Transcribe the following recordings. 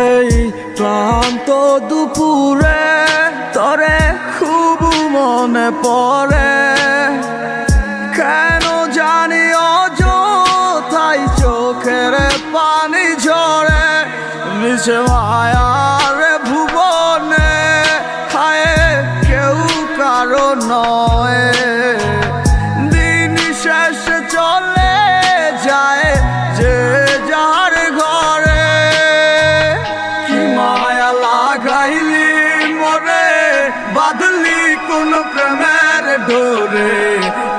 এই ক্লান্ত দুপুরে তরে খুব মনে পড়ে, কেন জানি অযথাই চোখের পানি ঝরে। মিশে মায়ার ভুবনে হায় কেউ কারো নয়, দিন শেষে চলে যায় যে যার ঘরে। কি মায়া লাগাইলি মরে, বাঁধলি কোন প্রেমের ডোরে,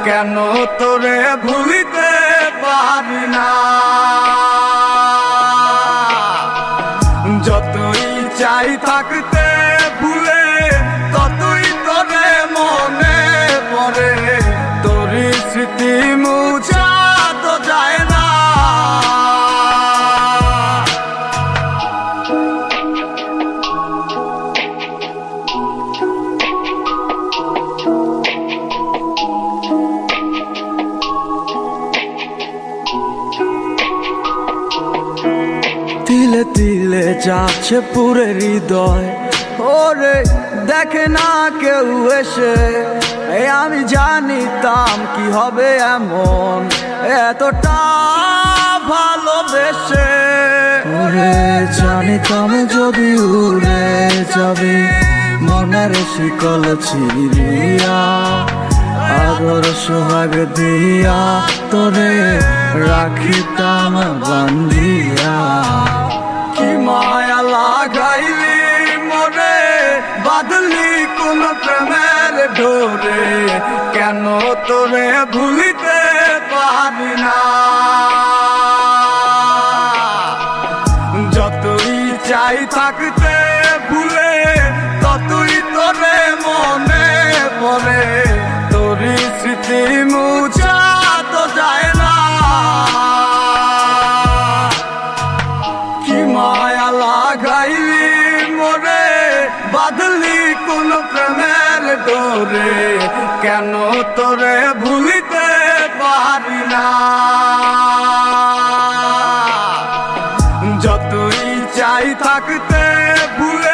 কেন তোরে ভুলিতে পারি না। যতই চাই থাকতে ভুলে, ততই তোরে মনে পড়ে, তোরই স্মৃতি মুছা তো যায় না। তিলে তিলে যাচ্ছে পুরে হৃদয়, ওরে দেখে না কেউ এসে। আমি জানিতাম কি হবে এমন, এতটা ভালোবেসে। ওরে জানিতাম যদি উড়ে যাবি মনের শিকল ছিড়িয়া, আদর সোহাগ দিয়া তোরে রাখিতাম বান্ধিয়া। কি মায়া লাগাইলি মরে, বাঁধলি কোন প্রেমের ডোরে, কেন তোরে ভুলিতে পারি না। যতই চাই থাকতে ভুলে, ততই তোরে মনে পড়ে, তোরই স্মৃতি মুছা তো যায় না। কি মায়া লাগাইলি মরে, বাঁধলি কোন প্রেমের ডোরে, কেন তোরে ভুলিতে পারি না। যতই চাই থাকতে ভুলে,